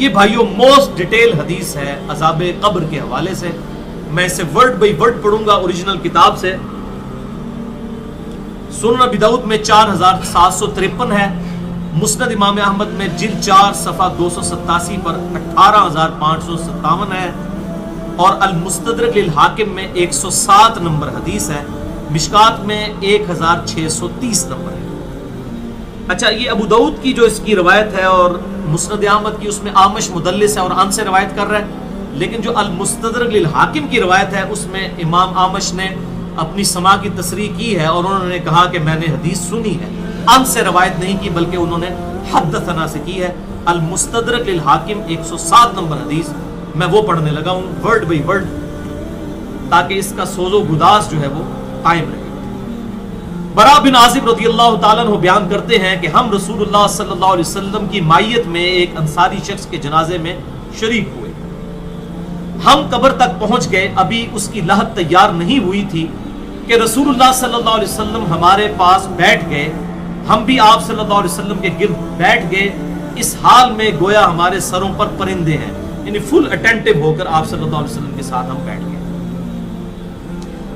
یہ بھائیوں most detail حدیث ہے عذاب قبر کے حوالے سے. میں اسے ورڈ بائی ورڈ پڑھوں گا اوریجنل کتاب سے. سنن ابی داؤد میں 4753 ہے. مسند امام احمد میں جلد 4 صفحہ 287 پر 18557 ہے. اور المستدرک للحاکم میں 107 نمبر حدیث ہے. مشکات میں 1630 نمبر ہے. اچھا یہ ابو داؤد کی جو اس کی روایت ہے اور مسند احمد کی اس میں آمش مدلس ہے اور ان سے روایت کر رہا ہے. لیکن جو المستدرک للحاکم کی روایت ہے اس میں امام آمش نے اپنی سما کی تصریح کی ہے اور انہوں نے کہا کہ میں نے حدیث سنی ہے. ان سے روایت نہیں کی بلکہ انہوں نے حدثنا سے کی ہے. المستدرک للحاکم 107 نمبر حدیث میں وہ پڑھنے لگا ہوں ورڈ بائی ورڈ تاکہ اس کا سوز و گداز جو ہے وہ قائم رہے. برا بن عازب رضی اللہ تعالیٰ عنہ بیان کرتے ہیں کہ ہم رسول اللہ صلی اللہ علیہ وسلم کی مائیت میں ایک انصاری شخص کے جنازے میں شریک ہوئے. ہم قبر تک پہنچ گئے. ابھی اس کی لحد تیار نہیں ہوئی تھی کہ رسول اللہ صلی اللہ علیہ وسلم ہمارے پاس بیٹھ گئے. ہم بھی آپ صلی اللہ علیہ وسلم کے گرد بیٹھ گئے اس حال میں گویا ہمارے سروں پر پرندے ہیں. یعنی فل اٹینٹو ہو کر آپ صلی اللہ علیہ وسلم کے ساتھ ہم بیٹھ گئے.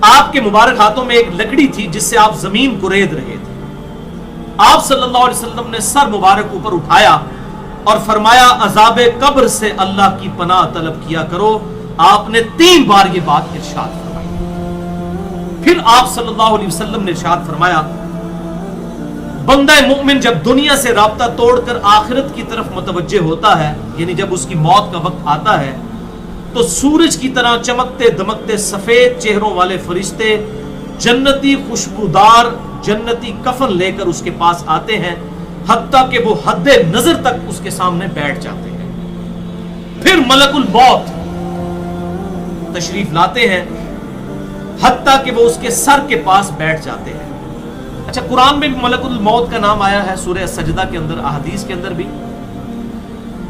آپ کے مبارک ہاتھوں میں ایک لکڑی تھی جس سے آپ زمین کو رید رہے تھے. آپ صلی اللہ علیہ وسلم نے سر مبارک اوپر اٹھایا اور فرمایا عذاب قبر سے اللہ کی پناہ طلب کیا کرو. آپ نے 3 بار یہ بات ارشاد فرمائی. پھر آپ صلی اللہ علیہ وسلم نے ارشاد فرمایا بندہ مومن جب دنیا سے رابطہ توڑ کر آخرت کی طرف متوجہ ہوتا ہے یعنی جب اس کی موت کا وقت آتا ہے تو سورج کی طرح چمکتے دمکتے سفید چہروں والے فرشتے جنتی خوشبودار جنتی کفن لے کر اس کے پاس آتے ہیں حتیٰ کہ وہ حد نظر تک اس کے سامنے بیٹھ جاتے ہیں. پھر ملک الموت تشریف لاتے ہیں حتیٰ کہ وہ اس کے سر کے پاس بیٹھ جاتے ہیں. اچھا قرآن میں بھی ملک الموت کا نام آیا ہے سورہ سجدہ کے اندر, احادیث کے اندر بھی.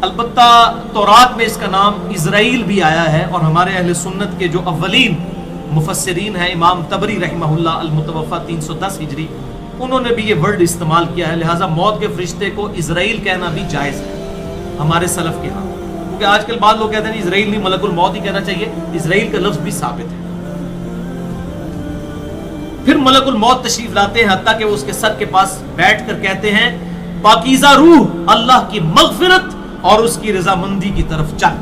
البتہ تورات میں اس کا نام اسرائیل بھی آیا ہے اور ہمارے اہل سنت کے جو اولین مفسرین ہیں امام طبری رحمہ اللہ المتوفى 310 ہجری انہوں نے بھی یہ ورڈ استعمال کیا ہے. لہٰذا موت کے فرشتے کو اسرائیل کہنا بھی جائز ہے ہمارے سلف کے ہاں, کیونکہ آج کل بعض لوگ کہتے ہیں اسرائیل نہیں ملک الموت ہی کہنا چاہیے. اسرائیل کا لفظ بھی ثابت ہے. پھر ملک الموت تشریف لاتے ہیں حتیٰ کہ وہ اس کے سر کے پاس بیٹھ کر کہتے ہیں پاکیزہ روح اللہ کی مغفرت اور اس کی رضامندی کی طرف چل.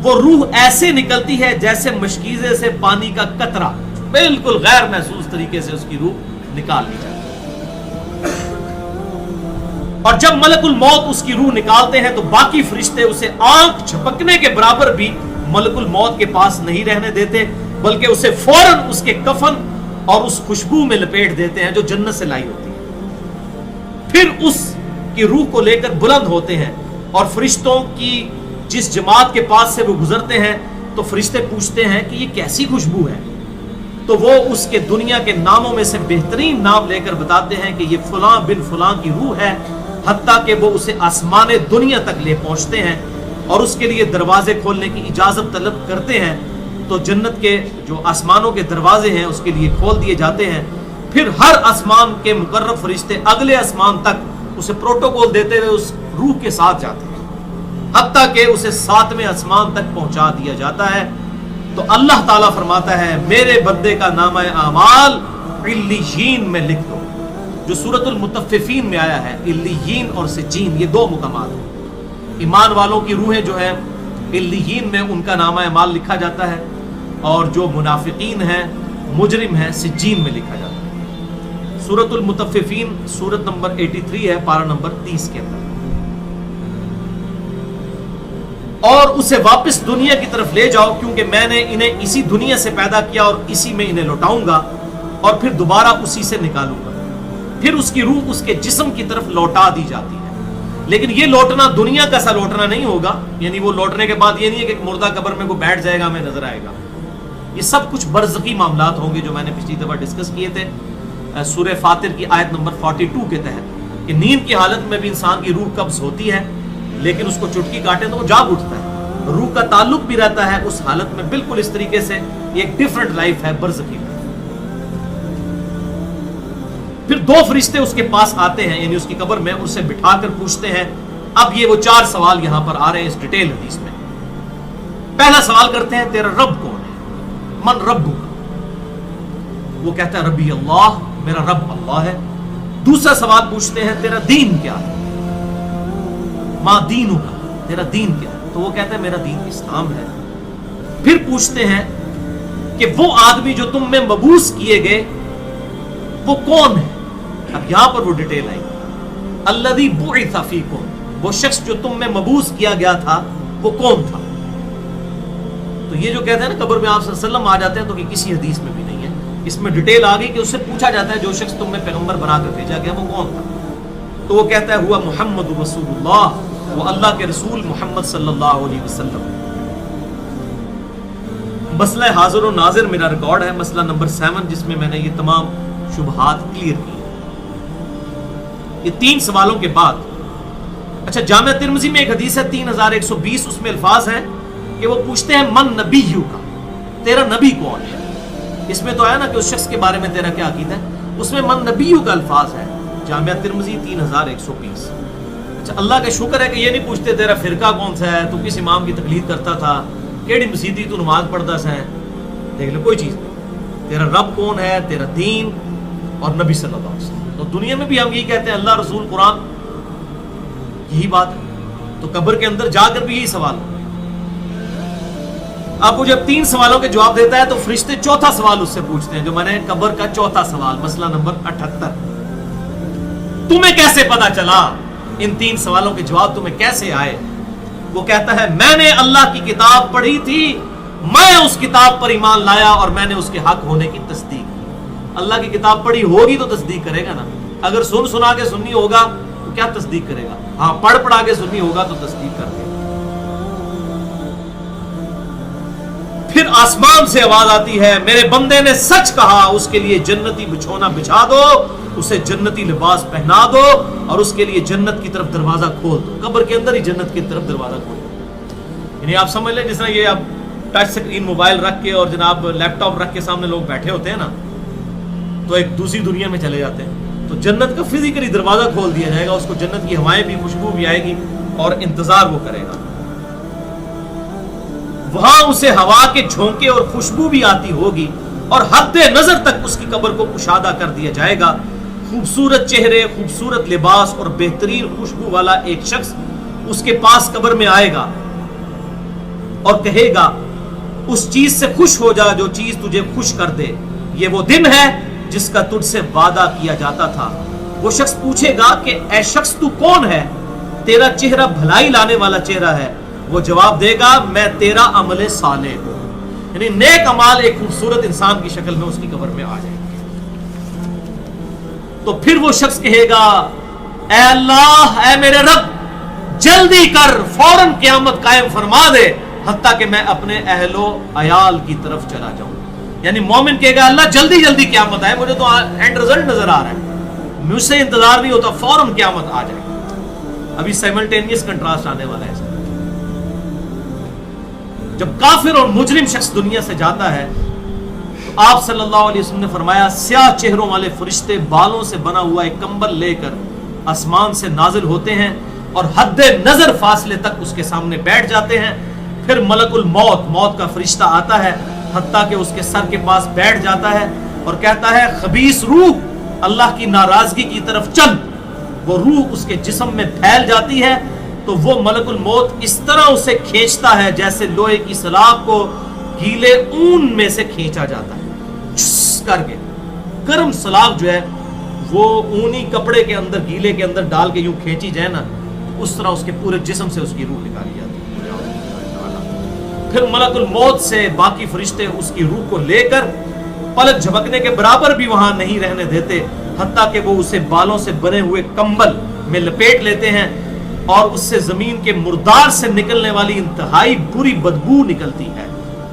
وہ روح ایسے نکلتی ہے جیسے مشکیزے سے پانی کا قطرہ, بالکل غیر محسوس طریقے سے اس کی روح نکال لی جاتی. اور جب ملک الموت اس کی روح نکالتے ہیں تو باقی فرشتے اسے آنکھ جھپکنے کے برابر بھی ملک الموت کے پاس نہیں رہنے دیتے بلکہ اسے فوراً اس کے کفن اور اس خوشبو میں لپیٹ دیتے ہیں جو جنت سے لائی ہوتی ہے. پھر اس کی روح کو لے کر بلند ہوتے ہیں اور فرشتوں کی جس جماعت کے پاس سے وہ گزرتے ہیں تو فرشتے پوچھتے ہیں کہ یہ کیسی خوشبو ہے, تو وہ اس کے دنیا کے ناموں میں سے بہترین نام لے کر بتاتے ہیں کہ یہ فلاں بن فلاں کی روح ہے. حتیٰ کہ وہ اسے آسمان دنیا تک لے پہنچتے ہیں اور اس کے لیے دروازے کھولنے کی اجازت طلب کرتے ہیں تو جنت کے جو آسمانوں کے دروازے ہیں اس کے لیے کھول دیے جاتے ہیں. پھر ہر آسمان کے مقرب فرشتے اگلے آسمان تک اسے پروٹوکول دیتے ہوئے اس روح کے ساتھ جاتے ہیں حتیٰ کہ اسے 7ویں آسمان تک پہنچا دیا جاتا ہے. تو اللہ تعالیٰ فرماتا ہے میرے بندے کا نامہ اعمال علیین میں لکھ دو, جو سورۃ المطففین میں آیا ہے. علیین اور سجین یہ 2 مقامات ہیں. ایمان والوں کی روحیں جو ہیں علیین میں ان کا نامہ اعمال لکھا جاتا ہے اور جو منافقین ہیں مجرم ہیں سجین میں لکھا جاتا ہے. سورۃ المطففین سورت نمبر 83 ہے پارہ نمبر 30 کے اندر. اور اسے واپس دنیا کی طرف لے جاؤ کیونکہ میں نے انہیں اسی دنیا سے پیدا کیا اور اسی میں انہیں لوٹاؤں گا اور پھر دوبارہ اسی سے نکالوں گا. پھر اس کی روح اس کے جسم کی طرف لوٹا دی جاتی ہے. لیکن یہ لوٹنا دنیا کا سا لوٹنا نہیں ہوگا, یعنی وہ لوٹنے کے بعد یہ نہیں ہے کہ ایک مردہ قبر میں کوئی بیٹھ جائے گا ہمیں نظر آئے گا. یہ سب کچھ برزخی معاملات ہوں گے جو میں نے پچھلی دفعہ ڈسکس کیے تھے سورہ فاطر کی آیت نمبر 42 کے تحت کہ نیند کی حالت میں بھی انسان کی روح قبض ہوتی ہے لیکن اس کو چٹکی کاٹے تو وہ جاگ اٹھتا ہے. روح کا تعلق بھی رہتا ہے اس حالت میں بالکل اس طریقے سے. یہ ایک ڈیفرنٹ لائف ہے, برزخی لائف. پھر 2 فرشتے اس کے پاس آتے ہیں یعنی اس کی قبر میں, اسے بٹھا کر پوچھتے ہیں اب یہ وہ 4 سوال یہاں پر آ رہے ہیں اس ڈیٹیل حدیث میں. پہلا سوال کرتے ہیں تیرا رب کون ہے؟ من ربک؟ وہ کہتا ہے ربی اللہ، میرا رب اللہ ہے. دوسرا سوال پوچھتے ہیں تیرا دین کیا ہے؟ ما دینک، تیرا دین کیا ہے؟ تو وہ کہتا ہے میرا دین اسلام ہے. پھر پوچھتے ہیں کہ وہ آدمی جو تم میں مبعوث کیے گئے وہ کون ہے؟ اب یہاں پر وہ ڈیٹیل آئی. الذی بعث فیکم، وہ شخص جو تم میں مبعوث کیا گیا تھا وہ کون تھا؟ تو یہ جو کہتے ہیں نا قبر میں آپ صلی اللہ علیہ وسلم آ جاتے ہیں، تو کہ کسی حدیث میں بھی نہیں ہے. اس میں ڈیٹیل آ گئی کہ اس سے پوچھا جاتا ہے جو شخص تم میں پیغمبر بنا کر بھیجا گیا وہ کون تھا؟ تو وہ کہتا ہے ہوا محمد رسول اللہ، وہ اللہ کے رسول محمد صلی اللہ علیہ وسلم. مسئلہ حاضر و ناظر میرا ریکارڈ ہے، مسئلہ نمبر 7، جس میں میں نے یہ تمام شبہات کلیئر کی. یہ 3 سوالوں کے بعد اچھا جامعہ ترمذی میں ایک حدیث ہے 3120، اس میں الفاظ ہیں کہ وہ پوچھتے ہیں من نبیہ کا، تیرا نبی کون ہے؟ اس میں تو آیا نا کہ اس شخص کے بارے میں تیرا کیا عقیدہ ہے، اس میں من نبیہ کا الفاظ ہے جامعہ ترمذی 3120. اچھا اللہ کا شکر ہے کہ یہ نہیں پوچھتے تیرا فرقہ کون سا ہے، تو کس امام کی تقلید کرتا تھا، کیڑی مسیدی تو نماز پڑھتا سا ہے. دیکھ لو کوئی چیز نہیں، تیرا رب کون ہے، تیرا دین اور نبی صلی اللہ علیہ وسلم. تو دنیا میں بھی ہم یہی کہتے ہیں اللہ رسول قرآن، یہی بات ہے. تو قبر کے اندر جا کر بھی یہی سوال ہو. اب وہ جب 3 سوالوں کے جواب دیتا ہے تو فرشتے 4تھا سوال اس سے پوچھتے ہیں، جو میں نے قبر کا 4تھا سوال، مسئلہ نمبر 78. تمہیں کیسے پتا چلا، ان 3 سوالوں کے جواب تمہیں کیسے آئے؟ وہ کہتا ہے میں نے اللہ کی کتاب پڑھی تھی، میں اس کتاب پر ایمان لایا اور میں نے اس کے حق ہونے کی تصدیق کی. اللہ کی کتاب پڑھی ہوگی تو تصدیق کرے گا نا. اگر سنا کے سنی ہوگا تو کیا تصدیق کرے گا؟ ہاں پڑھا کے سنی ہوگا تو تصدیق کر دے گا. پھر آسمان سے آواز آتی ہے میرے بندے نے سچ کہا، اس کے لیے جنتی بچھونا بچھا دو، اسے جنتی لباس پہنا دو اور اس کے لیے جنت کی طرف دروازہ کھول دو. قبر کے اندر ہی جنت کی طرف دروازہ کھول دو. یعنی آپ سمجھ لیں جس طرح یہ اب ٹچ سکرین موبائل رکھ کے اور جناب لیپ ٹاپ رکھ کے سامنے لوگ بیٹھے ہوتے ہیں نا، تو ایک دوسری دنیا میں چلے جاتے ہیں. تو جنت کا فزیکلی دروازہ کھول دیا جائے گا، اس کو جنت کی ہوائیں بھی، خوشبو بھی آئے گی اور انتظار وہ کرے گا. وہاں اسے ہوا کے جھونکے اور خوشبو بھی آتی ہوگی اور حد نظر تک اس کی قبر کو کشادہ کر دیا جائے گا. خوبصورت چہرے، خوبصورت لباس اور بہترین خوشبو والا ایک شخص اس کے پاس قبر میں آئے گا اور کہے گا اس چیز سے خوش ہو جا جو چیز تجھے خوش کر دے، یہ وہ دن ہے جس کا تجھ سے وعدہ کیا جاتا تھا. وہ شخص پوچھے گا کہ اے شخص تو کون ہے، تیرا چہرہ بھلائی لانے والا چہرہ ہے. وہ جواب دے گا میں تیرا عمل صالح ہوں. یعنی نیک عمال ایک خوبصورت انسان کی شکل میں اس کی قبر میں آ جائے گا. تو پھر وہ شخص کہے گا اے اللہ، اے میرے رب، جلدی کر، فوراً قیامت قائم فرما دے حتیٰ کہ میں اپنے اہل و عیال کی طرف چلا جاؤں. یعنی مومن کہے گا اللہ جلدی جلدی قیامت آئے، مجھے تو اینڈ رزلٹ نظر آ رہا ہے، مجھ سے انتظار نہیں ہوتا، فوراً قیامت آ جائے. ابھی سائملٹینیس کنٹراسٹ آنے والا ہے. جب کافر اور مجرم شخص دنیا سے جاتا ہے تو آپ صلی اللہ علیہ وسلم نے فرمایا سیاہ چہروں والے فرشتے بالوں سے بنا ہوا ایک کمبل لے کر آسمان سے نازل ہوتے ہیں اور حد نظر فاصلے تک اس کے سامنے بیٹھ جاتے ہیں. پھر ملک الموت، موت کا فرشتہ آتا ہے حتیٰ کہ اس کے سر کے پاس بیٹھ جاتا ہے اور کہتا ہے خبیث روح، اللہ کی ناراضگی کی طرف چل. وہ روح اس کے جسم میں پھیل جاتی ہے تو وہ ملک الموت اس طرح اسے کھینچتا ہے جیسے لوہے کی سلاخ کو گیلے اون میں سے کھینچا جاتا ہے، جھس کر کے. گرم سلاخ جو ہے وہ اونی کپڑے کے اندر، گیلے کے اندر ڈال کے یوں کھینچی جائے نا، اس طرح اس کے پورے جسم سے اس کی روح نکالی جاتی ہے. پھر ملک الموت سے باقی فرشتے اس کی روح کو لے کر پلک جھپکنے کے برابر بھی وہاں نہیں رہنے دیتے حتیٰ کہ وہ اسے بالوں سے بنے ہوئے کمبل میں لپیٹ لیتے ہیں اور اس سے زمین کے مردار سے نکلنے والی انتہائی بری بدبو نکلتی ہے.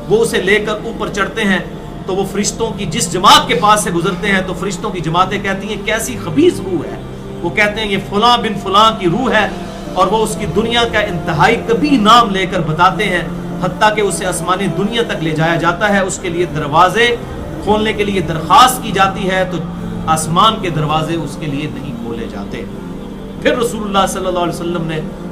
وہ اسے لے کر اوپر چڑھتے ہیں تو وہ فرشتوں کی جس جماعت کے پاس سے گزرتے ہیں تو فرشتوں کی جماعتیں کہتی ہیں کیسی خبیث روح ہے. وہ کہتے ہیں یہ فلاں بن فلاں کی روح ہے اور وہ اس کی دنیا کا انتہائی کبھی نام لے کر بتاتے ہیں حتیٰ کہ اسے آسمانی دنیا تک لے جایا جاتا ہے. اس کے لیے دروازے کھولنے کے لیے درخواست کی جاتی ہے تو آسمان کے دروازے اس کے لیے نہیں کھولے جاتے. پھر رسول اللہ صلی اللہ علیہ وسلم نے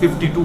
52।